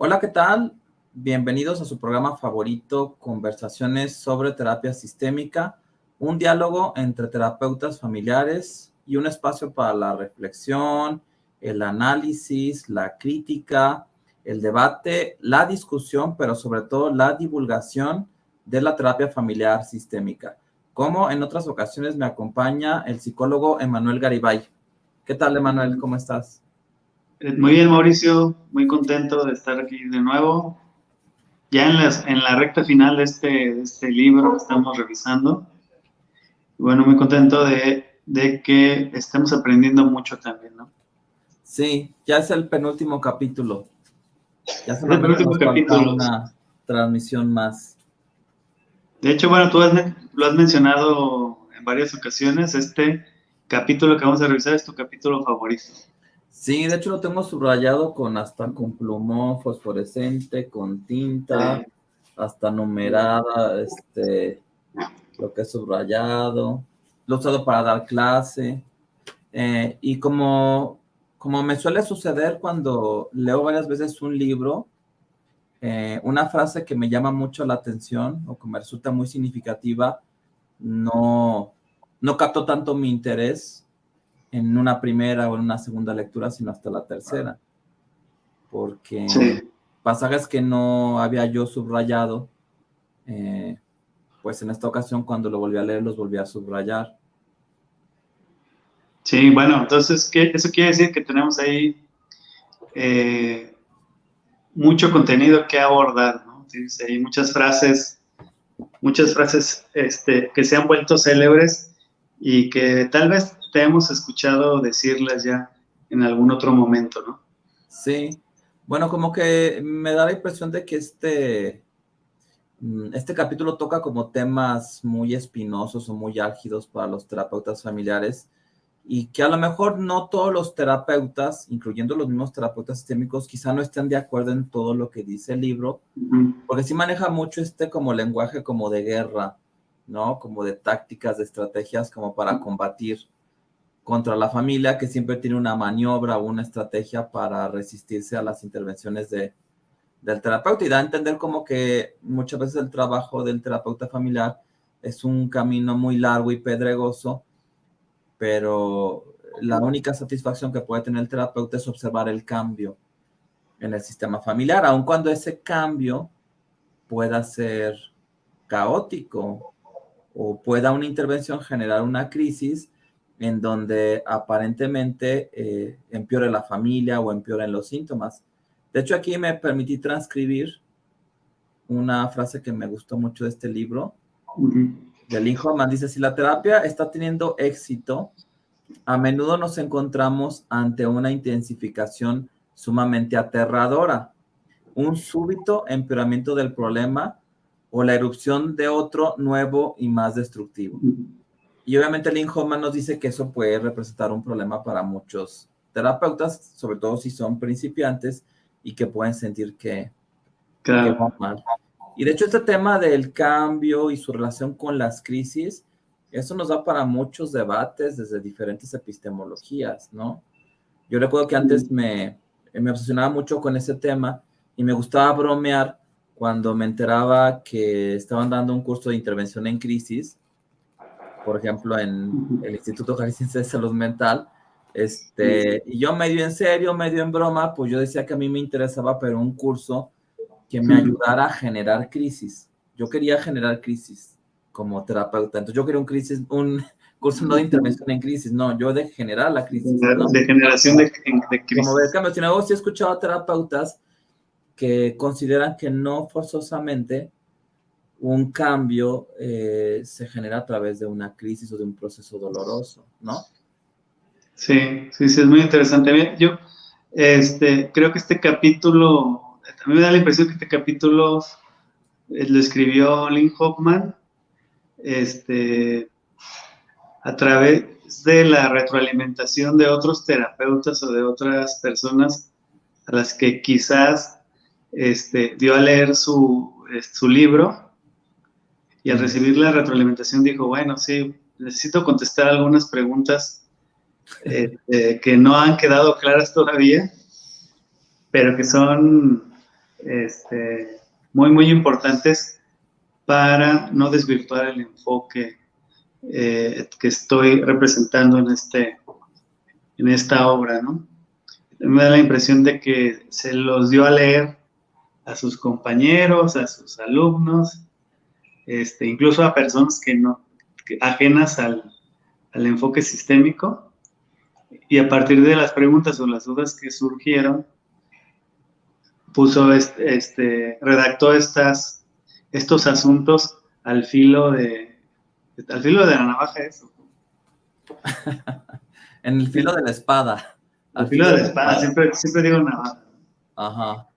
Hola, ¿qué tal? Bienvenidos a su programa favorito, Conversaciones sobre Terapia Sistémica, un diálogo entre terapeutas familiares y un espacio para la reflexión, el análisis, la crítica, el debate, la discusión, pero sobre todo la divulgación de la terapia familiar sistémica. Como en otras ocasiones me acompaña el psicólogo Emanuel Garibay. ¿Qué tal, Emanuel? ¿Cómo estás? Muy bien, Mauricio, muy contento de estar aquí de nuevo. Ya en la recta final de este libro que estamos revisando. Bueno, muy contento de que estemos aprendiendo mucho también, ¿no? Sí, ya es el penúltimo capítulo. Ya Es el solamente penúltimo nos falta capítulo. una transmisión más. De hecho, bueno, lo has mencionado en varias ocasiones. Este capítulo que vamos a revisar es tu capítulo favorito. Sí, de hecho lo tengo subrayado hasta con plumón fosforescente, con tinta, hasta numerada, lo que es subrayado. Lo he usado para dar clase. Y como me suele suceder cuando leo varias veces un libro, una frase que me llama mucho la atención o que me resulta muy significativa, no, no capto tanto mi interés en una primera o en una segunda lectura, sino hasta la tercera, porque Sí. pasajes que no había yo subrayado, pues en esta ocasión cuando lo volví a leer los volví a subrayar. Sí, bueno, entonces, eso quiere decir que tenemos ahí mucho contenido que abordar, ¿no? Tienes ahí muchas frases que se han vuelto célebres y que tal vez te hemos escuchado decirlas ya en algún otro momento, ¿no? Sí, bueno, como que me da la impresión de que este capítulo toca como temas muy espinosos o muy álgidos para los terapeutas familiares y que a lo mejor no todos los terapeutas, incluyendo los mismos terapeutas sistémicos, quizá no estén de acuerdo en todo lo que dice el libro, Uh-huh. porque sí maneja mucho como lenguaje como de guerra, ¿no? Como de tácticas, de estrategias como para combatir contra la familia, que siempre tiene una maniobra o una estrategia para resistirse a las intervenciones del terapeuta, y da a entender como que muchas veces el trabajo del terapeuta familiar es un camino muy largo y pedregoso, pero la única satisfacción que puede tener el terapeuta es observar el cambio en el sistema familiar, aun cuando ese cambio pueda ser caótico o pueda una intervención generar una crisis en donde aparentemente empeore la familia o empeoren los síntomas. De hecho, aquí me permití transcribir una frase que me gustó mucho de este libro, Uh-huh. de Lynn Hoffman. Dice, si la terapia está teniendo éxito, a menudo nos encontramos ante una intensificación sumamente aterradora, un súbito empeoramiento del problema o la erupción de otro nuevo y más destructivo. Y obviamente Lynn Hoffman nos dice que eso puede representar un problema para muchos terapeutas, sobre todo si son principiantes y que pueden sentir que va Claro. mal. Y de hecho este tema del cambio y su relación con las crisis, eso nos da para muchos debates desde diferentes epistemologías, ¿no? Yo recuerdo que antes me obsesionaba mucho con ese tema y me gustaba bromear cuando me enteraba que estaban dando un curso de intervención en crisis, por ejemplo, en Uh-huh. el Instituto Jalisciense de Salud Mental, y yo medio en serio, medio en broma, pues yo decía que a mí me interesaba, pero un curso que me ayudara a generar crisis. Yo quería generar crisis como terapeuta. Entonces yo quería un curso no de intervención en crisis, no, yo de generar la crisis, ¿no? De generación de Como de crisis. cambio, sin embargo, sí he escuchado a terapeutas que consideran que no forzosamente un cambio se genera a través de una crisis o de un proceso doloroso, ¿no? Sí, sí, sí, es muy interesante. Bien, yo creo que este capítulo, a mí me da la impresión que este capítulo lo escribió Lynn Hoffman, este, a través de la retroalimentación de otros terapeutas o de otras personas a las que quizás dio a leer su libro, y al recibir la retroalimentación dijo, bueno, sí, necesito contestar algunas preguntas que no han quedado claras todavía, pero que son muy, muy importantes para no desvirtuar el enfoque que estoy representando en esta obra, ¿no? Me da la impresión de que se los dio a leer a sus compañeros, a sus alumnos, incluso a personas ajenas al enfoque sistémico, y a partir de las preguntas o las dudas que surgieron, redactó estos asuntos al filo de la navaja, eso. En el filo de la espada. Al filo de la espada, siempre digo navaja. Ajá.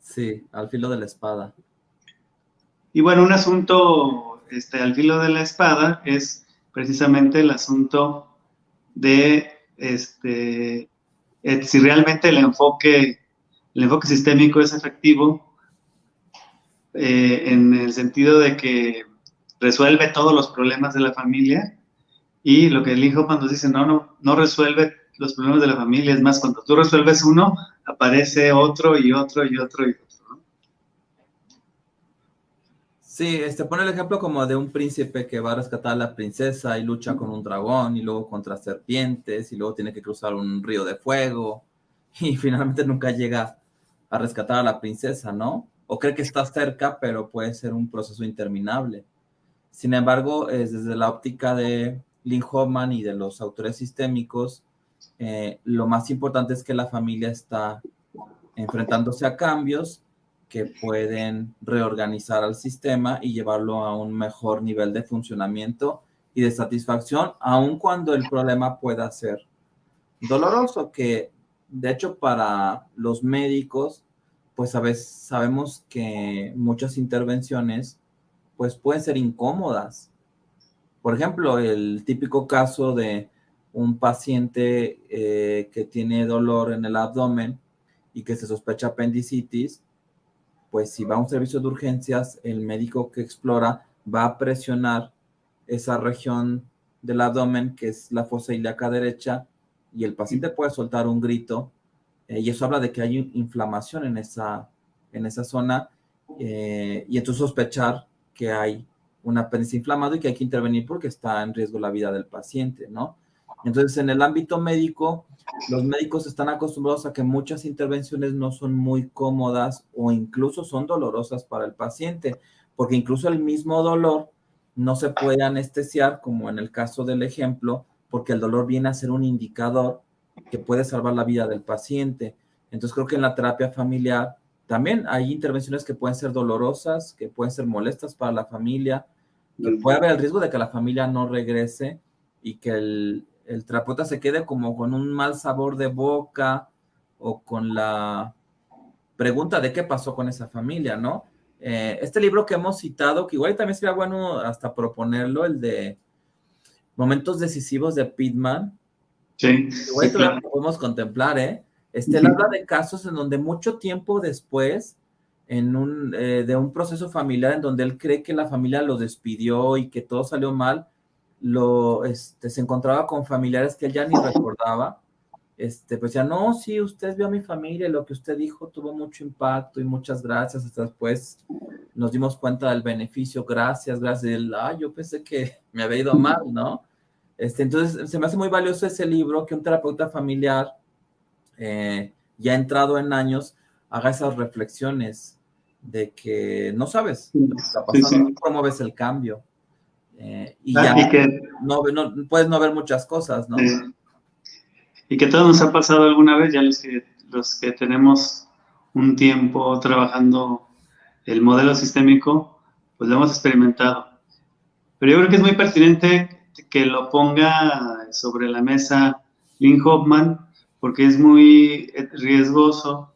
Sí, al filo de la espada. Y bueno, un asunto al filo de la espada es precisamente el asunto de si realmente el enfoque sistémico es efectivo, en el sentido de que resuelve todos los problemas de la familia, y lo que el hijo cuando dice no resuelve los problemas de la familia, es más, cuando tú resuelves uno, aparece otro y otro y otro y otro, ¿no? Sí, pone el ejemplo como de un príncipe que va a rescatar a la princesa y lucha con un dragón y luego contra serpientes y luego tiene que cruzar un río de fuego y finalmente nunca llega a rescatar a la princesa, ¿no? O cree que está cerca, pero puede ser un proceso interminable. Sin embargo, desde la óptica de Lynn Hoffman y de los autores sistémicos, lo más importante es que la familia está enfrentándose a cambios que pueden reorganizar al sistema y llevarlo a un mejor nivel de funcionamiento y de satisfacción, aun cuando el problema pueda ser doloroso, que de hecho para los médicos, pues a veces sabemos que muchas intervenciones pues pueden ser incómodas. Por ejemplo, el típico caso de un paciente que tiene dolor en el abdomen y que se sospecha apendicitis, pues si va a un servicio de urgencias, el médico que explora va a presionar esa región del abdomen, que es la fosa ilíaca derecha, y el paciente puede soltar un grito, y eso habla de que hay inflamación en esa zona, y entonces sospechar que hay un apéndice inflamado y que hay que intervenir porque está en riesgo la vida del paciente, ¿no? Entonces, en el ámbito médico, los médicos están acostumbrados a que muchas intervenciones no son muy cómodas o incluso son dolorosas para el paciente, porque incluso el mismo dolor no se puede anestesiar, como en el caso del ejemplo, porque el dolor viene a ser un indicador que puede salvar la vida del paciente. Entonces creo que en la terapia familiar también hay intervenciones que pueden ser dolorosas, que pueden ser molestas para la familia, que puede haber el riesgo de que la familia no regrese y que el terapeuta se quede como con un mal sabor de boca o con la pregunta de qué pasó con esa familia, ¿no? Este libro que hemos citado, que igual también sería bueno hasta proponerlo, el de Momentos Decisivos de Pittman. Sí, Igual claro. lo podemos contemplar, ¿eh? Él habla de casos en donde mucho tiempo después, de un proceso familiar en donde él cree que la familia lo despidió y que todo salió mal, se encontraba con familiares que él ya ni recordaba, pues ya no, sí, usted vio a mi familia, lo que usted dijo tuvo mucho impacto y muchas gracias, hasta después nos dimos cuenta del beneficio, gracias, y él, yo pensé que me había ido mal, ¿no? Entonces se me hace muy valioso ese libro, que un terapeuta familiar ya entrado en años haga esas reflexiones de que no sabes lo que está pasando, no promueves el cambio. Y que no puedes no ver muchas cosas, ¿no? Y que todo nos ha pasado alguna vez, ya los que tenemos un tiempo trabajando el modelo sistémico, pues lo hemos experimentado. Pero yo creo que es muy pertinente que lo ponga sobre la mesa Lynn Hoffman, porque es muy riesgoso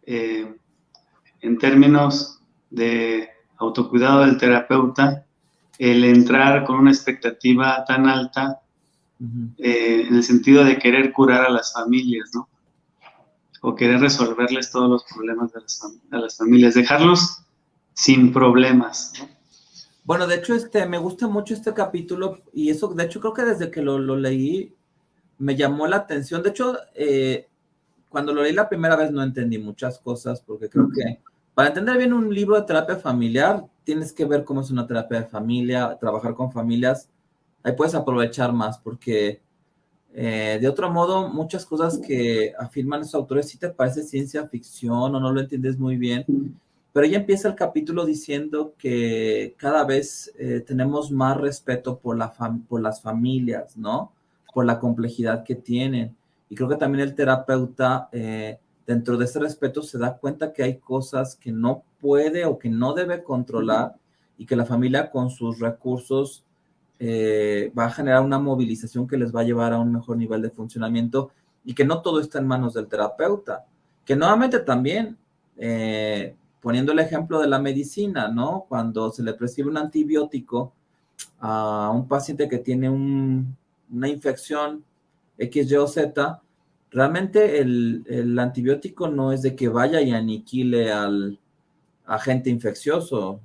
en términos de autocuidado del terapeuta, el entrar con una expectativa tan alta, en el sentido de querer curar a las familias, ¿no? O querer resolverles todos los problemas de las familias, dejarlos sin problemas, ¿no? Bueno, de hecho, me gusta mucho este capítulo y eso, de hecho, creo que desde que lo leí me llamó la atención. De hecho, cuando lo leí la primera vez no entendí muchas cosas, porque creo que para entender bien un libro de terapia familiar, tienes que ver cómo es una terapia de familia, trabajar con familias, ahí puedes aprovechar más, porque de otro modo, muchas cosas que afirman esos autores sí te parece ciencia ficción o no lo entiendes muy bien, pero ella empieza el capítulo diciendo que cada vez tenemos más respeto por las familias, ¿no? Por la complejidad que tienen. Y creo que también el terapeuta, dentro de ese respeto, se da cuenta que hay cosas que no puede o que no debe controlar y que la familia con sus recursos va a generar una movilización que les va a llevar a un mejor nivel de funcionamiento y que no todo está en manos del terapeuta. Que nuevamente también, poniendo el ejemplo de la medicina, ¿no? Cuando se le prescribe un antibiótico a un paciente que tiene una infección X, Y o Z, realmente el antibiótico no es de que vaya y aniquile al agente infeccioso,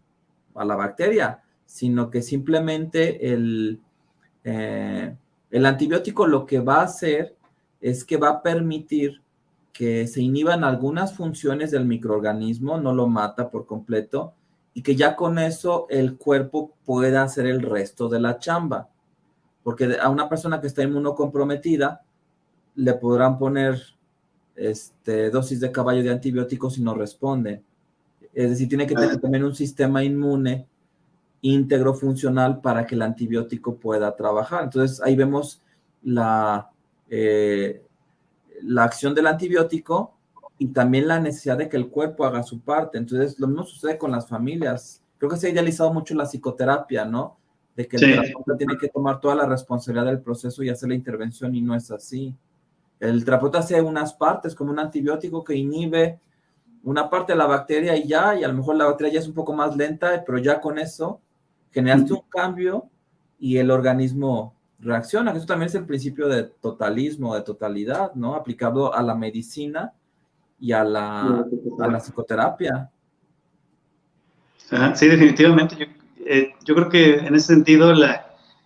a la bacteria, sino que simplemente el antibiótico lo que va a hacer es que va a permitir que se inhiban algunas funciones del microorganismo, no lo mata por completo, y que ya con eso el cuerpo pueda hacer el resto de la chamba. Porque a una persona que está inmunocomprometida le podrán poner dosis de caballo de antibióticos y no responde. Es decir, tiene que tener también un sistema inmune íntegro, funcional, para que el antibiótico pueda trabajar. Entonces, ahí vemos la acción del antibiótico y también la necesidad de que el cuerpo haga su parte. Entonces, lo mismo sucede con las familias. Creo que se ha idealizado mucho la psicoterapia, ¿no? De que el terapeuta tiene que tomar toda la responsabilidad del proceso y hacer la intervención, y no es así. El terapeuta hace unas partes, como un antibiótico que inhibe una parte de la bacteria y ya, y a lo mejor la bacteria ya es un poco más lenta, pero ya con eso generaste un cambio y el organismo reacciona. Eso también es el principio de totalismo, de totalidad, ¿no? Aplicado a la medicina y a la psicoterapia. Ajá, sí, definitivamente. Yo creo que en ese sentido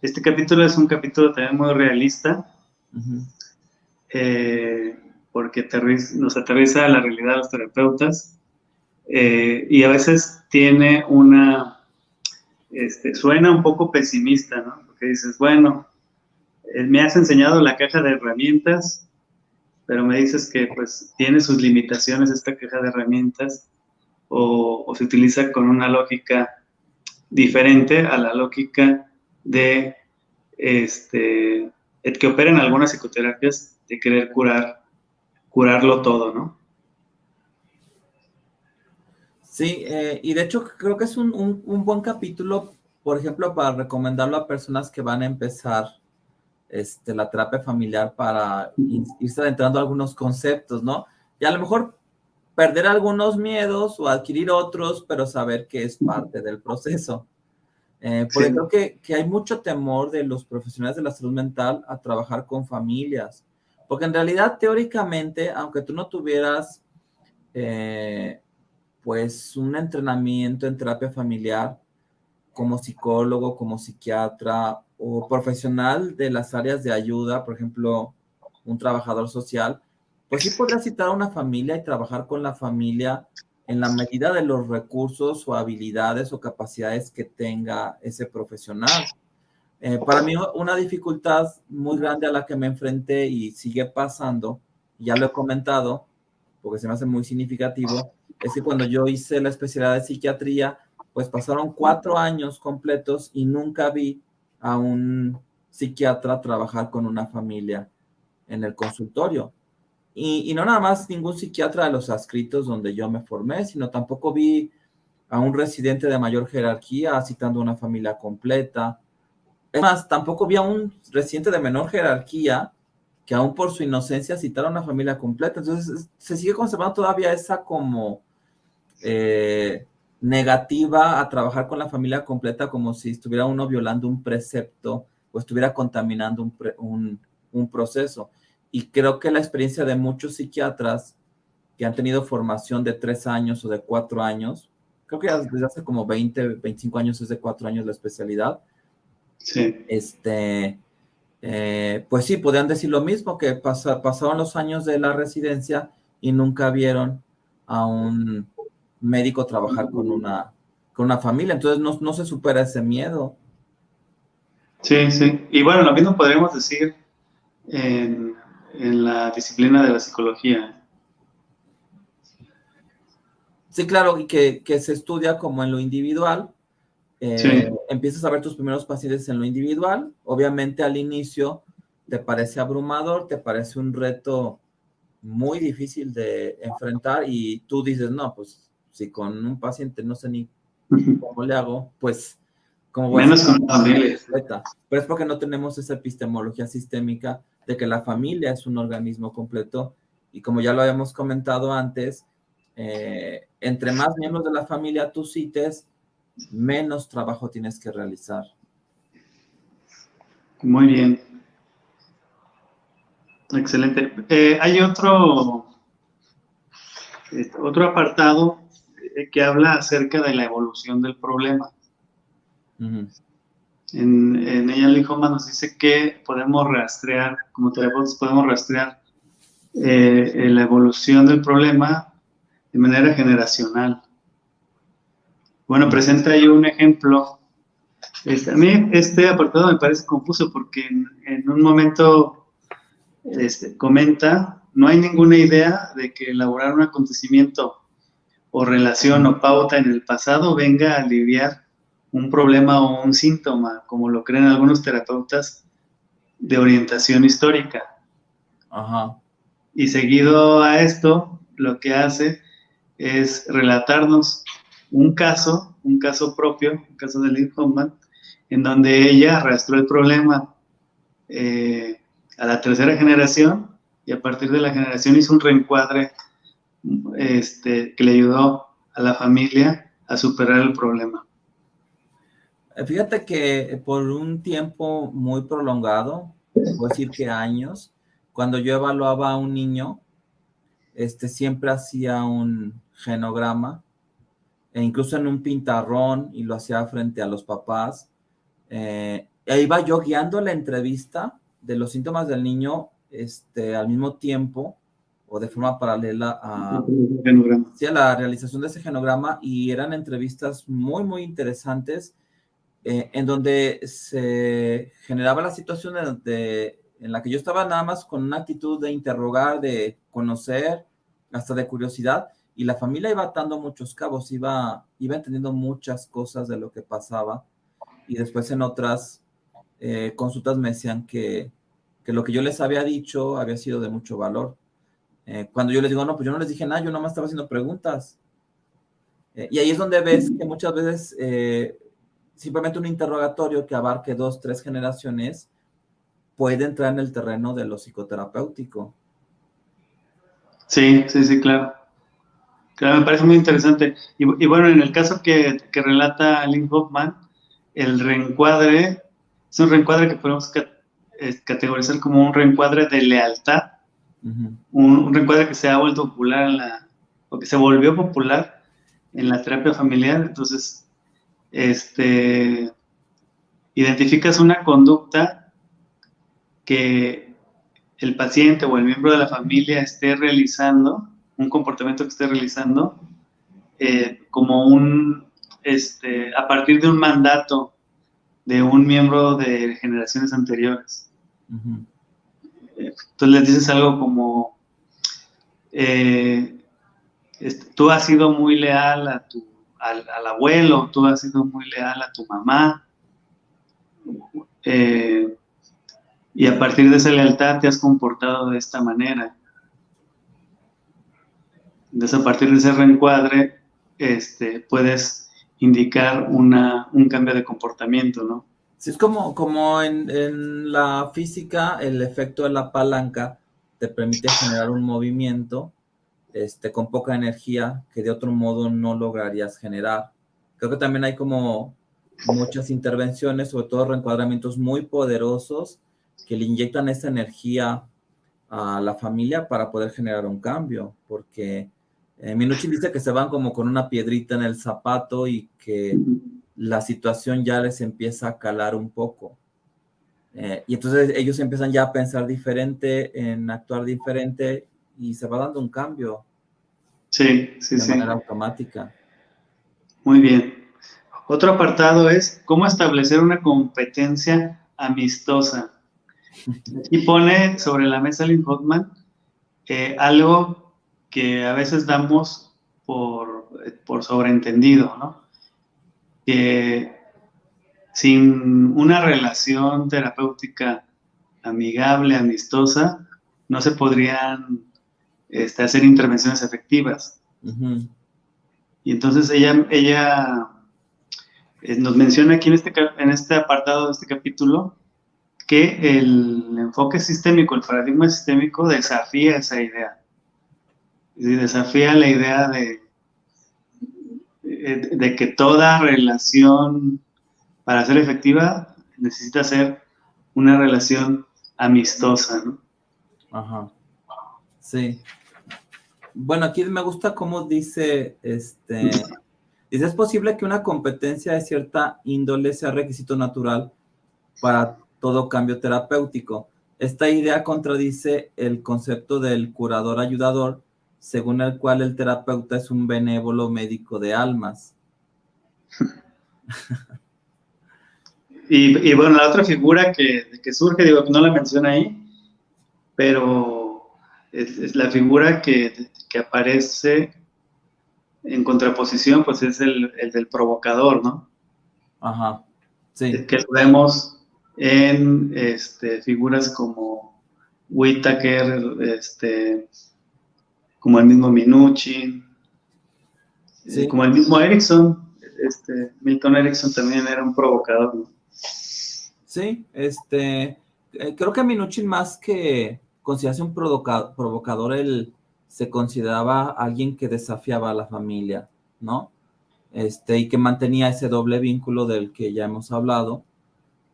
este capítulo es un capítulo también muy realista, porque nos aterriza a la realidad de los terapeutas, y a veces tiene suena un poco pesimista, ¿no? Porque dices, bueno, me has enseñado la caja de herramientas, pero me dices que pues tiene sus limitaciones esta caja de herramientas, o se utiliza con una lógica diferente a la lógica de el que opera en algunas psicoterapias, de querer curarlo todo, ¿no? Sí, y de hecho creo que es un buen capítulo, por ejemplo, para recomendarlo a personas que van a empezar la terapia familiar, para irse adentrando a algunos conceptos, ¿no? Y a lo mejor perder algunos miedos o adquirir otros, pero saber que es parte del proceso. Porque creo que hay mucho temor de los profesionales de la salud mental a trabajar con familias. Porque en realidad, teóricamente, aunque tú no tuvieras pues un entrenamiento en terapia familiar como psicólogo, como psiquiatra o profesional de las áreas de ayuda, por ejemplo, un trabajador social, pues sí podrías citar a una familia y trabajar con la familia en la medida de los recursos o habilidades o capacidades que tenga ese profesional. Para mí, una dificultad muy grande a la que me enfrenté y sigue pasando, ya lo he comentado, porque se me hace muy significativo, es que cuando yo hice la especialidad de psiquiatría, pues pasaron 4 años completos y nunca vi a un psiquiatra trabajar con una familia en el consultorio. Y no nada más ningún psiquiatra de los adscritos donde yo me formé, sino tampoco vi a un residente de mayor jerarquía citando una familia completa. Es más, tampoco vi a un residente de menor jerarquía que aún por su inocencia citara a una familia completa. Entonces se sigue conservando todavía esa como negativa a trabajar con la familia completa, como si estuviera uno violando un precepto o estuviera contaminando un proceso. Y creo que la experiencia de muchos psiquiatras que han tenido formación de 3 años o de 4 años, creo que desde hace como 20, 25 años es de 4 años la especialidad, Sí. pues sí, podrían decir lo mismo, que pasaron los años de la residencia y nunca vieron a un médico trabajar con una familia, entonces no se supera ese miedo. Sí, sí. Y bueno, lo mismo podríamos decir en, en la disciplina de la psicología. Sí, claro, y que se estudia como en lo individual. Sí. Empiezas a ver tus primeros pacientes en lo individual. Obviamente al inicio te parece abrumador, te parece un reto muy difícil de enfrentar y tú dices, no, pues si con un paciente no sé ni cómo le hago, pues cómo voy a hacer Menos con familias. completa. Pero es porque no tenemos esa epistemología sistémica de que la familia es un organismo completo y como ya lo habíamos comentado antes, entre más miembros de la familia tú cites, menos trabajo tienes que realizar. Muy bien. Excelente. Hay otro apartado que habla acerca de la evolución del problema. Uh-huh. En ella Linhoman nos dice que podemos rastrear, como terapeutas podemos rastrear la evolución del problema de manera generacional. Bueno, presenta ahí un ejemplo. A mí este apartado me parece confuso porque en un momento comenta, no hay ninguna idea de que elaborar un acontecimiento o relación o pauta en el pasado venga a aliviar un problema o un síntoma, como lo creen algunos terapeutas de orientación histórica. Ajá. Y seguido a esto, lo que hace es relatarnos un caso propio, un caso de Lynn Hoffman, en donde ella arrastró el problema a la tercera generación y a partir de la generación hizo un reencuadre que le ayudó a la familia a superar el problema. Fíjate que por un tiempo muy prolongado, te puedo decir que años, cuando yo evaluaba a un niño, siempre hacía un genograma, e incluso en un pintarrón, y lo hacía frente a los papás. E iba yo guiando la entrevista de los síntomas del niño al mismo tiempo o de forma paralela sí, a la realización de ese genograma, y eran entrevistas muy, muy interesantes en donde se generaba la situación en la que yo estaba nada más con una actitud de interrogar, de conocer, hasta de curiosidad, y la familia iba atando muchos cabos, iba entendiendo muchas cosas de lo que pasaba, y después en otras consultas me decían que lo que yo les había dicho había sido de mucho valor. Cuando yo les digo, no, pues yo no les dije nada, yo nomás estaba haciendo preguntas. Y ahí es donde ves que muchas veces simplemente un interrogatorio que abarque 2, 3 generaciones puede entrar en el terreno de lo psicoterapéutico. Sí, sí, sí, claro. Claro, me parece muy interesante. Y bueno, en el caso que relata Lynn Hoffman, el reencuadre es un reencuadre que podemos categorizar como un reencuadre de lealtad, un reencuadre que se ha vuelto popular o que se volvió popular en la terapia familiar. Entonces, identificas una conducta que el paciente o el miembro de la familia esté realizando, un comportamiento que esté realizando, como a partir de un mandato de un miembro de generaciones anteriores. Entonces les dices algo como, tú has sido muy leal al abuelo, tú has sido muy leal a tu mamá, y a partir de esa lealtad te has comportado de esta manera. Entonces, a partir de ese reencuadre, puedes indicar un cambio de comportamiento, ¿no? Sí, es como en la física, el efecto de la palanca te permite generar un movimiento con poca energía que de otro modo no lograrías generar. Creo que también hay como muchas intervenciones, sobre todo reencuadramientos muy poderosos que le inyectan esa energía a la familia para poder generar un cambio, porque Minuchin dice que se van como con una piedrita en el zapato y que la situación ya les empieza a calar un poco. Y entonces ellos empiezan ya a pensar diferente, en actuar diferente, y se va dando un cambio Sí, sí, de manera sí. automática. Muy bien. Otro apartado es cómo establecer una competencia amistosa. Aquí pone sobre la mesa Lynn Hoffman algo que a veces damos por sobreentendido, ¿no? Que sin una relación terapéutica amigable, amistosa, no se podrían hacer intervenciones efectivas. Ujú. Y entonces ella nos menciona aquí en este apartado de este capítulo que el enfoque sistémico, el paradigma sistémico desafía esa idea. Y desafía la idea de que toda relación para ser efectiva necesita ser una relación amistosa, ¿no? Ajá. Sí. Bueno, aquí me gusta cómo dice, dice, es posible que una competencia de cierta índole sea requisito natural para todo cambio terapéutico. Esta idea contradice el concepto del curador-ayudador, según el cual el terapeuta es un benévolo médico de almas. Y bueno, la otra figura que surge, digo, no la menciona ahí, pero es la figura que aparece en contraposición, pues es el del provocador, ¿no? Ajá, sí. Que lo vemos en figuras como Whittaker, como el mismo Minuchin, Sí, como el mismo Erickson. Milton Erickson también era un provocador, ¿no? sí, creo que Minuchin, más que considerarse un provocador, él se consideraba alguien que desafiaba a la familia, ¿no? Y que mantenía ese doble vínculo del que ya hemos hablado.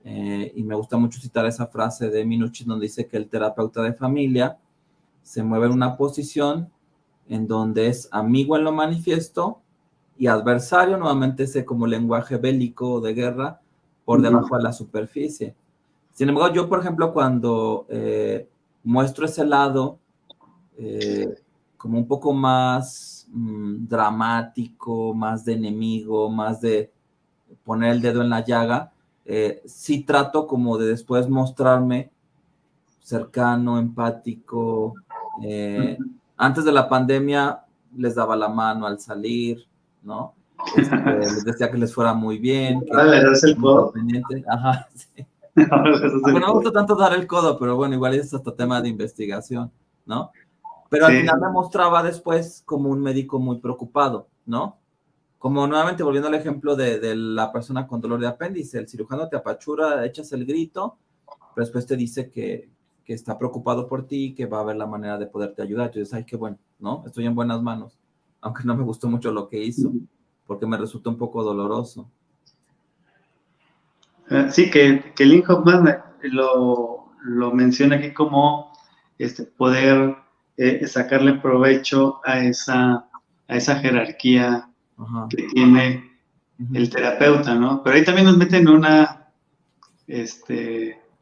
Y me gusta mucho citar esa frase de Minuchin donde dice que el terapeuta de familia se mueve en una posición en donde es amigo en lo manifiesto y adversario, nuevamente ese como lenguaje bélico de guerra, por debajo de la superficie. Sin embargo, yo, por ejemplo, cuando muestro ese lado como un poco más dramático, más de enemigo, más de poner el dedo en la llaga, sí trato como de después mostrarme cercano, empático. Antes de la pandemia les daba la mano al salir, ¿no? Les decía que les fuera muy bien, que Ahora le das el estamos al codo. pendiente. Ajá, sí. Ahora le das Aunque el no me gusta codo. tanto dar el codo, pero bueno, igual es hasta tema de investigación, ¿no? Pero al Sí, final me mostraba después como un médico muy preocupado, ¿no? Como nuevamente volviendo al ejemplo de la persona con dolor de apéndice, el cirujano te apachura, echas el grito, pero después te dice que está preocupado por ti, que va a ver la manera de poderte ayudar. Entonces, ay, qué bueno, ¿no? Estoy en buenas manos, aunque no me gustó mucho lo que hizo, porque me resultó un poco doloroso. sí, que Lynn Hoffman lo menciona aquí como poder sacarle provecho a esa jerarquía Ajá. que tiene el Uh-huh. terapeuta, ¿no? Pero ahí también nos meten en una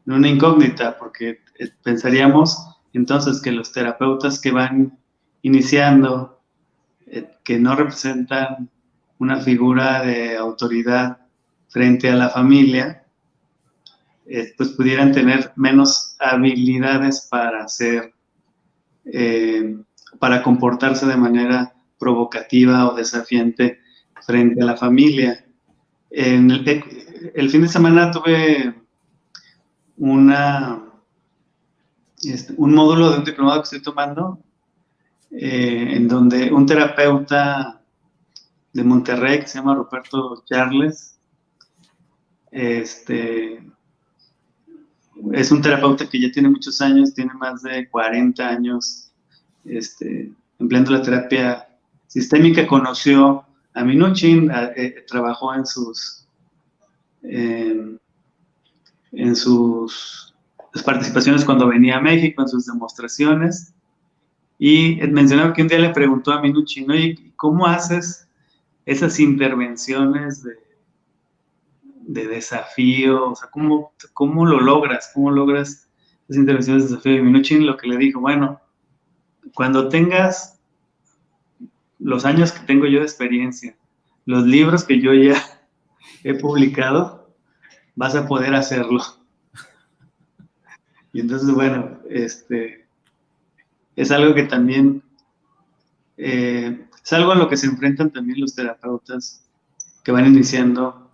incógnita, porque pensaríamos entonces que los terapeutas que van iniciando, que no representan una figura de autoridad frente a la familia, pues pudieran tener menos habilidades para hacer, para comportarse de manera provocativa o desafiante frente a la familia. El fin de semana tuve un módulo de un diplomado que estoy tomando, en donde un terapeuta de Monterrey que se llama Ruperto Charles, es un terapeuta que ya tiene muchos años, tiene más de 40 años empleando la terapia sistémica. Conoció a Minuchin, trabajó en, en sus participaciones cuando venía a México, en sus demostraciones, y mencionaba que un día le preguntó a Minuchin, oye, ¿cómo haces esas intervenciones de desafío, o sea, ¿cómo lo logras? ¿Cómo logras esas intervenciones de desafío? Y Minuchin lo que le dijo, bueno, cuando tengas los años que tengo yo de experiencia, los libros que yo ya he publicado, vas a poder hacerlo. Y entonces, bueno, es algo que también, es algo a lo que se enfrentan también los terapeutas que van iniciando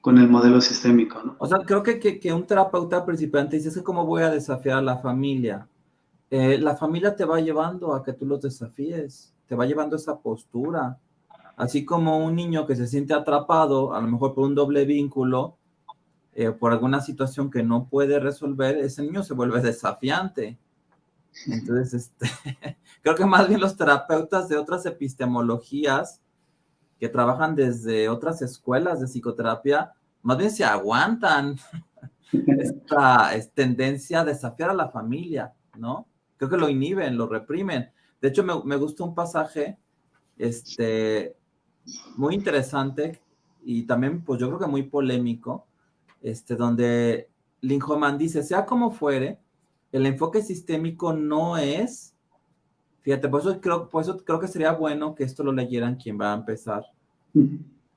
con el modelo sistémico, ¿no? O sea, creo que un terapeuta principiante dice, es que cómo voy a desafiar a la familia. La familia te va llevando a que tú los desafíes, te va llevando esa postura. Así como un niño que se siente atrapado, a lo mejor por un doble vínculo, por alguna situación que no puede resolver, ese niño se vuelve desafiante. Entonces, creo que más bien los terapeutas de otras epistemologías que trabajan desde otras escuelas de psicoterapia, más bien se aguantan esta tendencia a desafiar a la familia, ¿no? Creo que lo inhiben, lo reprimen. De hecho, me gustó un pasaje muy interesante y también, pues yo creo que muy polémico, donde Linhoman dice, sea como fuere, el enfoque sistémico no es, fíjate, por eso creo que sería bueno que esto lo leyeran quien va a empezar.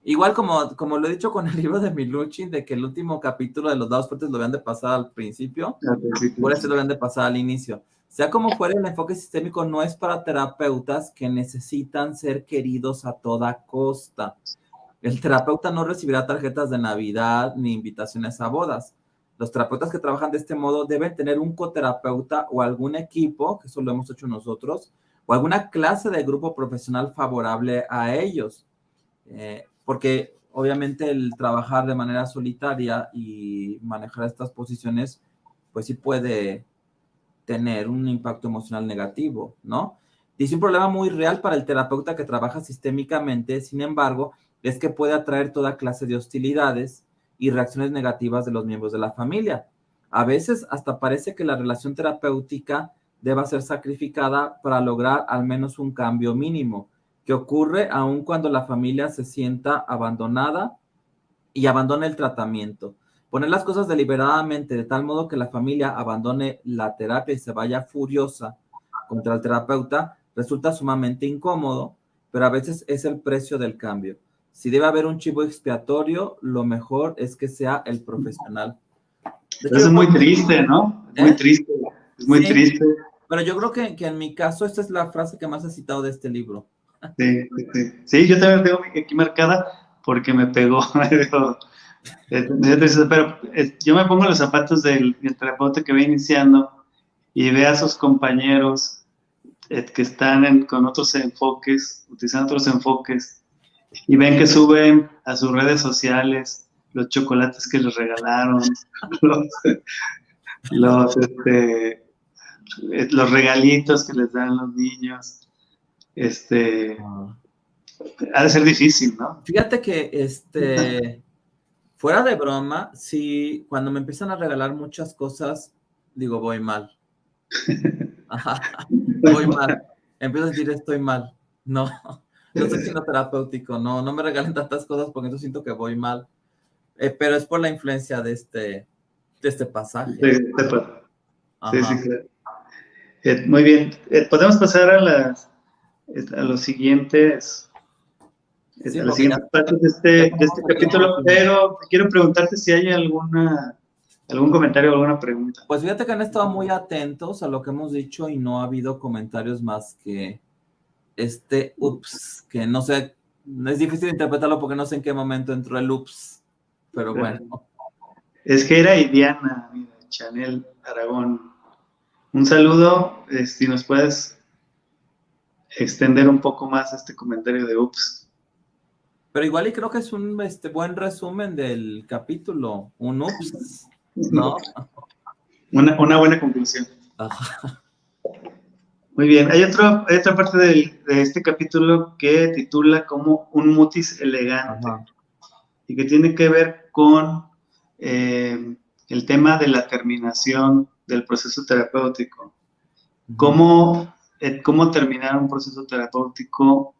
Igual como lo he dicho con el libro de Minuchin, de que el último capítulo de los dados fuertes lo habían de pasar al principio, por eso lo habían de pasar al inicio. Sea como fuere, el enfoque sistémico no es para terapeutas que necesitan ser queridos a toda costa. El terapeuta no recibirá tarjetas de Navidad ni invitaciones a bodas. Los terapeutas que trabajan de este modo deben tener un coterapeuta o algún equipo, que eso lo hemos hecho nosotros, o alguna clase de grupo profesional favorable a ellos. Porque obviamente el trabajar de manera solitaria y manejar estas posiciones, pues sí puede tener un impacto emocional negativo, ¿no? Dice un problema muy real para el terapeuta que trabaja sistémicamente, sin embargo, es que puede atraer toda clase de hostilidades y reacciones negativas de los miembros de la familia. A veces hasta parece que la relación terapéutica deba ser sacrificada para lograr al menos un cambio mínimo, que ocurre aun cuando la familia se sienta abandonada y abandona el tratamiento. Poner las cosas deliberadamente de tal modo que la familia abandone la terapia y se vaya furiosa contra el terapeuta resulta sumamente incómodo, pero a veces es el precio del cambio. Si debe haber un chivo expiatorio, lo mejor es que sea el profesional. De hecho, eso es muy triste, ¿no? Es muy triste, es muy triste. Pero yo creo que en mi caso esta es la frase que más he citado de este libro. Sí, yo también tengo aquí marcada porque me pegó. Pero yo me pongo los zapatos del terapeuta que va iniciando y ve a sus compañeros que están con otros enfoques, utilizando otros enfoques, y ven que suben a sus redes sociales los chocolates que les regalaron, los regalitos que les dan los niños. Ha de ser difícil, ¿no? Fíjate que fuera de broma, sí, cuando me empiezan a regalar muchas cosas, digo, voy mal. Ajá, voy mal. Empiezo a decir, estoy mal. No estoy siendo terapéutico, no me regalen tantas cosas porque entonces siento que voy mal. Pero es por la influencia de este pasaje. Sí, claro. Muy bien. Podemos pasar a los siguientes. Sí, a las siguientes partes de este capítulo, pero quiero preguntarte si hay algún comentario o alguna pregunta. Pues fíjate que han estado muy atentos a lo que hemos dicho y no ha habido comentarios más que ups, que no sé, es difícil interpretarlo porque no sé en qué momento entró el ups, pero bueno. Es que era Diana, mira, Chanel Aragón. Un saludo, si nos puedes extender un poco más este comentario de ups. Pero igual y creo que es un buen resumen del capítulo, un ups, ¿no? Una buena conclusión. Ajá. Muy bien, hay otra parte de este capítulo que titula como un mutis elegante. Ajá. Y que tiene que ver con el tema de la terminación del proceso terapéutico. Uh-huh. ¿Cómo terminar un proceso terapéutico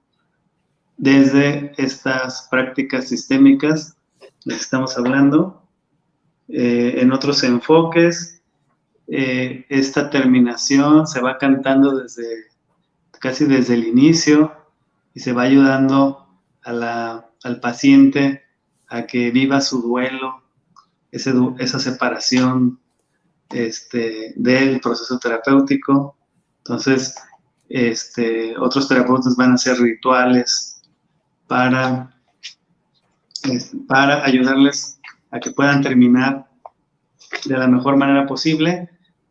desde estas prácticas sistémicas estamos hablando. En otros enfoques, esta terminación se va cantando casi desde el inicio y se va ayudando al paciente a que viva su duelo, esa separación del proceso terapéutico. Entonces, otros terapeutas van a hacer rituales para ayudarles a que puedan terminar de la mejor manera posible,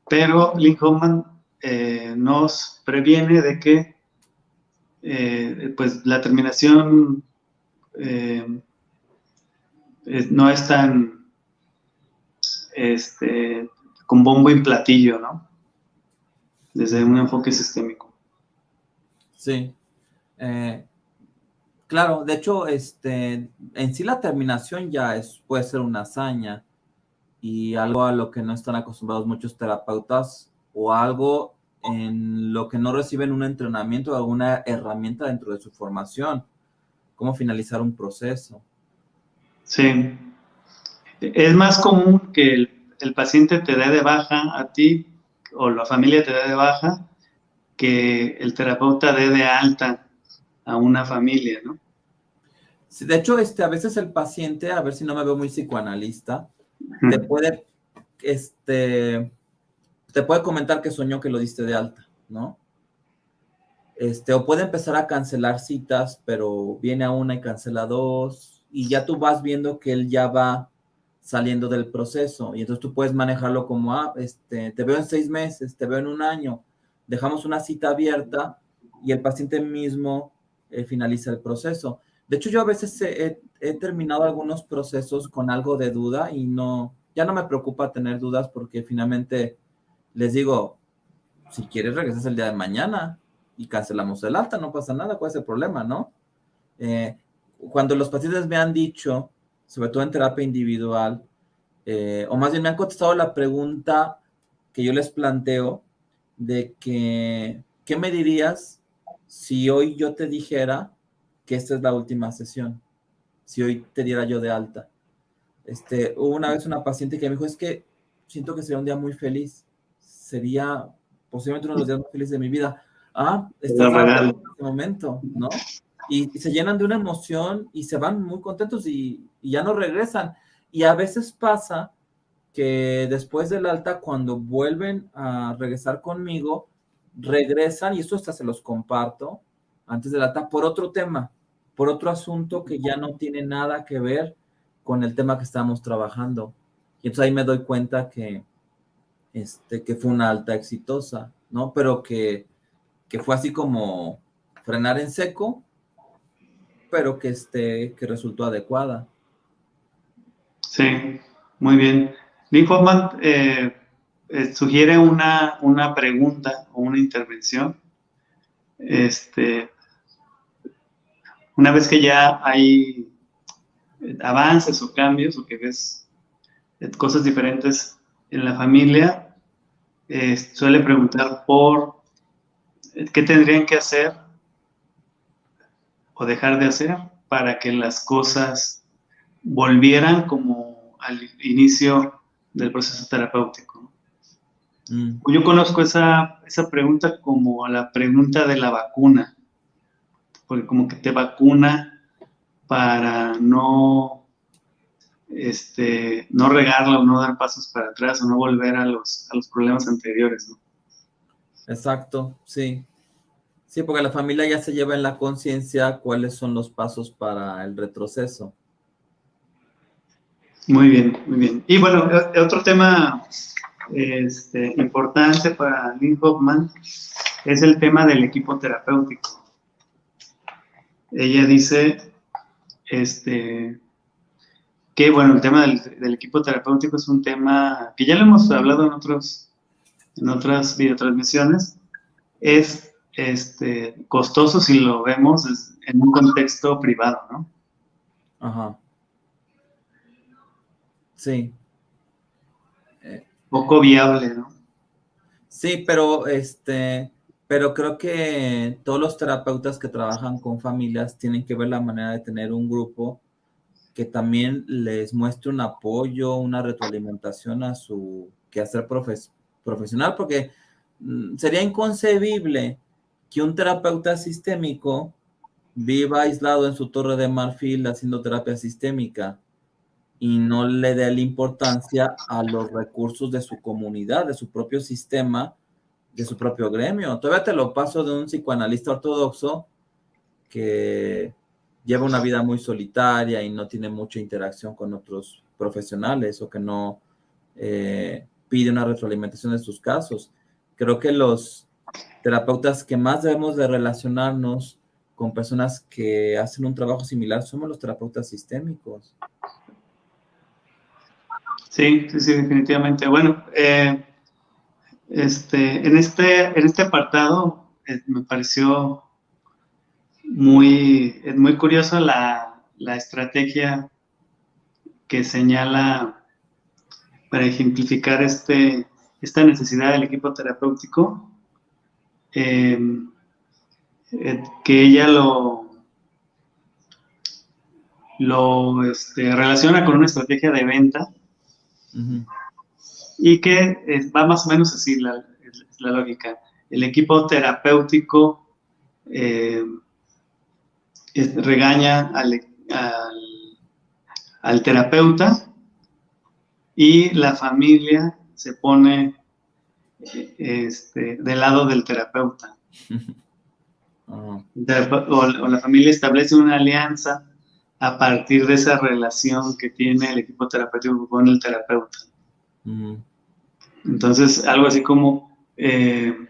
pero Lynn Hoffman nos previene de que pues la terminación no es tan con bombo y platillo, ¿no? Desde un enfoque sistémico. Sí. Claro, de hecho, en sí la terminación ya puede ser una hazaña y algo a lo que no están acostumbrados muchos terapeutas o algo en lo que no reciben un entrenamiento o alguna herramienta dentro de su formación, cómo finalizar un proceso. Sí. Es más común que el paciente te dé de baja a ti o la familia te dé de baja que el terapeuta dé de alta a una familia, ¿no? Sí, de hecho, a veces el paciente, a ver si no me veo muy psicoanalista, te puede, te puede comentar que soñó que lo diste de alta, ¿no? O puede empezar a cancelar citas, pero viene a una y cancela dos, y ya tú vas viendo que él ya va saliendo del proceso, y entonces tú puedes manejarlo como, te veo en 6 meses, te veo en un año, dejamos una cita abierta, y el paciente mismo finaliza el proceso. De hecho, yo a veces he terminado algunos procesos con algo de duda, y ya no me preocupa tener dudas, porque finalmente les digo, si quieres regresas el día de mañana y cancelamos el alta, no pasa nada, ¿cuál es el problema, no? Cuando los pacientes me han dicho, sobre todo en terapia individual, o más bien me han contestado la pregunta que yo les planteo de que, ¿qué me dirías si hoy yo te dijera que esta es la última sesión? Si hoy te diera yo de alta. Hubo una vez una paciente que me dijo, es que siento que sería un día muy feliz, sería posiblemente uno de los días más felices de mi vida. Estás dando en este momento, ¿no? Y se llenan de una emoción y se van muy contentos y ya no regresan. Y a veces pasa que después del alta, cuando vuelven a regresar conmigo, regresan, y esto hasta se los comparto, antes del alta, por otro tema, por otro asunto que ya no tiene nada que ver con el tema que estamos trabajando. Y entonces ahí me doy cuenta que fue una alta exitosa, ¿no? Pero que fue así como frenar en seco, pero que resultó adecuada. Sí, muy bien. Lynn Hoffman sugiere una pregunta o una intervención. Una vez que ya hay avances o cambios o que ves cosas diferentes en la familia, suele preguntar por qué tendrían que hacer o dejar de hacer para que las cosas volvieran como al inicio del proceso terapéutico. Yo conozco esa pregunta como la pregunta de la vacuna, porque como que te vacuna para no regarla o no dar pasos para atrás o no volver a los problemas anteriores, ¿no? Exacto, sí. Sí, porque la familia ya se lleva en la conciencia cuáles son los pasos para el retroceso. Muy bien, muy bien. Y bueno, otro tema importante para Lynn Hoffman es el tema del equipo terapéutico. Ella dice que, bueno, el tema del equipo terapéutico es un tema que ya lo hemos hablado en otras videotransmisiones. Es costoso si lo vemos en un contexto privado, ¿no? Ajá. Sí. Poco viable, ¿no? Sí, pero creo que todos los terapeutas que trabajan con familias tienen que ver la manera de tener un grupo que también les muestre un apoyo, una retroalimentación a su quehacer profesional, porque sería inconcebible que un terapeuta sistémico viva aislado en su torre de marfil haciendo terapia sistémica y no le dé la importancia a los recursos de su comunidad, de su propio sistema, de su propio gremio. Todavía te lo paso de un psicoanalista ortodoxo que lleva una vida muy solitaria y no tiene mucha interacción con otros profesionales o que no pide una retroalimentación de sus casos. Creo que los terapeutas que más debemos de relacionarnos con personas que hacen un trabajo similar somos los terapeutas sistémicos. Sí, definitivamente. Bueno, en este apartado me pareció muy curiosa la estrategia que señala para ejemplificar esta necesidad del equipo terapéutico, que ella lo relaciona con una estrategia de venta. Uh-huh. Y que va más o menos así la lógica. El equipo terapéutico regaña al terapeuta y la familia se pone del lado del terapeuta. Uh-huh. O la familia establece una alianza a partir de esa relación que tiene el equipo terapéutico con el terapeuta. Uh-huh. Entonces, algo así como el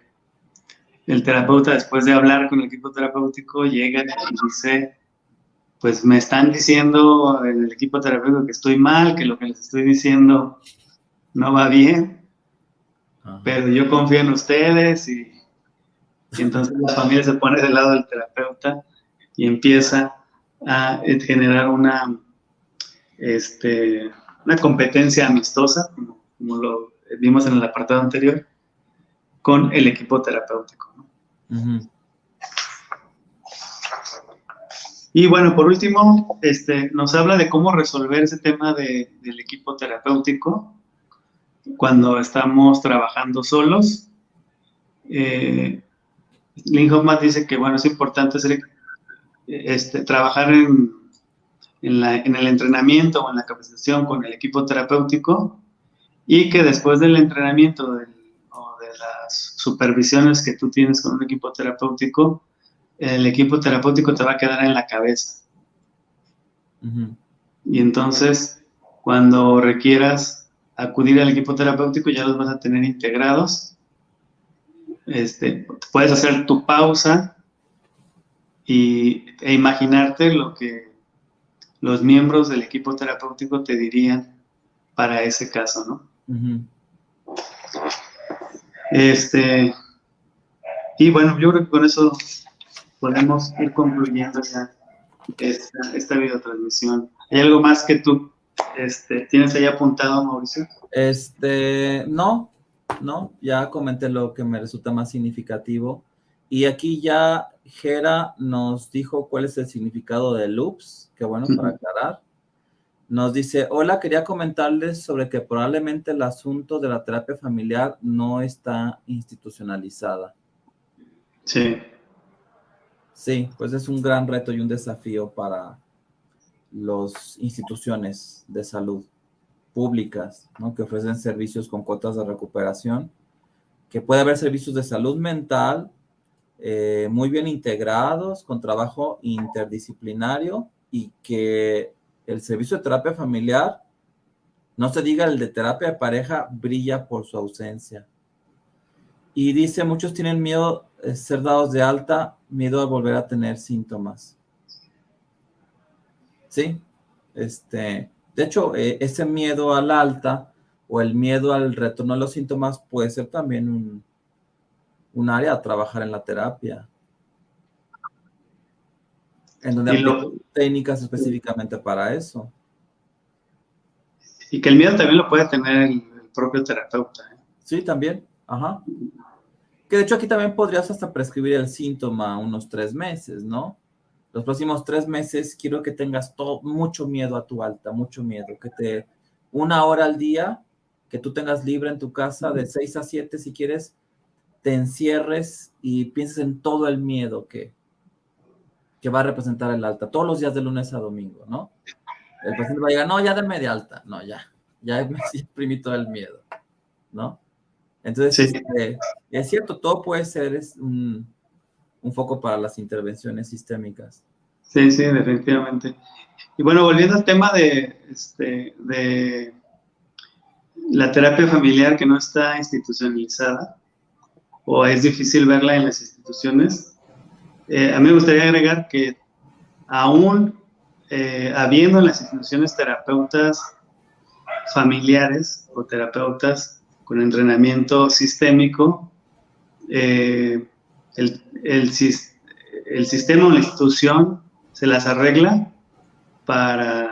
terapeuta, después de hablar con el equipo terapéutico, llega y dice, pues me están diciendo en el equipo terapéutico que estoy mal, que lo que les estoy diciendo no va bien, uh-huh, pero yo confío en ustedes y entonces la familia se pone del lado del terapeuta y empieza a generar una competencia amistosa, como lo vimos en el apartado anterior, con el equipo terapéutico, ¿no? Uh-huh. Y bueno, por último, nos habla de cómo resolver ese tema del equipo terapéutico cuando estamos trabajando solos. Lynn Hoffman dice que, bueno, es importante trabajar en el entrenamiento o en la capacitación con el equipo terapéutico, y que después del entrenamiento o de las supervisiones que tú tienes con un equipo terapéutico, el equipo terapéutico te va a quedar en la cabeza. Uh-huh. Y entonces, cuando requieras acudir al equipo terapéutico, ya los vas a tener integrados. Puedes hacer tu pausa e imaginarte lo que los miembros del equipo terapéutico te dirían para ese caso, ¿no? Uh-huh. Y bueno, yo creo que con eso podemos ir concluyendo ya esta videotransmisión. ¿Hay algo más que tú tienes ahí apuntado, Mauricio? No, ya comenté lo que me resulta más significativo. Y aquí ya Jera nos dijo cuál es el significado de loops, que bueno, para aclarar. Nos dice, hola, quería comentarles sobre que probablemente el asunto de la terapia familiar no está institucionalizada. Sí. Sí, pues es un gran reto y un desafío para las instituciones de salud públicas, ¿no? Que ofrecen servicios con cuotas de recuperación, que puede haber servicios de salud mental muy bien integrados, con trabajo interdisciplinario, y que el servicio de terapia familiar, no se diga el de terapia de pareja, brilla por su ausencia. Y dice, muchos tienen miedo de ser dados de alta, miedo a volver a tener síntomas. Sí, de hecho, ese miedo al alta o el miedo al retorno a los síntomas puede ser también un área a trabajar en la terapia, en donde hay técnicas específicamente para eso. Y que el miedo también lo puede tener el propio terapeuta, ¿eh? Sí, también. Ajá. Que de hecho aquí también podrías hasta prescribir el síntoma unos 3 meses, ¿no? los próximos 3 meses quiero que tengas mucho miedo a tu alta, mucho miedo, que 1 hora al día, que tú tengas libre en tu casa de 6 a 7 si quieres, te encierres y pienses en todo el miedo que va a representar el alta, todos los días de lunes a domingo, ¿no? El paciente va a llegar, no, ya denme de alta, no, ya me imprimí todo el miedo, ¿no? Entonces, Sí. es cierto, todo puede ser un foco para las intervenciones sistémicas. Sí, sí, definitivamente. Y bueno, volviendo al tema de la terapia familiar que no está institucionalizada o es difícil verla en las instituciones, a mí me gustaría agregar que aún habiendo en las instituciones terapeutas familiares o terapeutas con entrenamiento sistémico, el sistema o la institución se las arregla para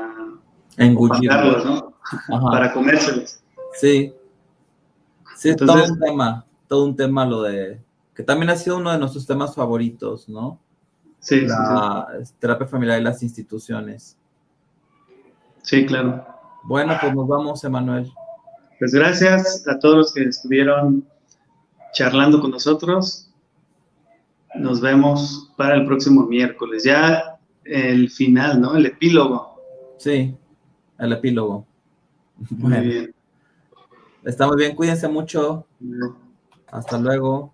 Engullirlo. opacarlos, ¿no? Ajá. Para comérselos. Sí. Sí, es Entonces, todo un tema lo de, que también ha sido uno de nuestros temas favoritos, ¿no? sí, sí, sí. La terapia familiar y las instituciones. Sí, claro. Bueno, pues nos vamos, Emanuel. Pues gracias a todos los que estuvieron charlando con nosotros. Nos vemos para el próximo miércoles. Ya el final, ¿no? El epílogo. Sí, el epílogo. Muy bien. Está muy bien, cuídense mucho. Hasta luego.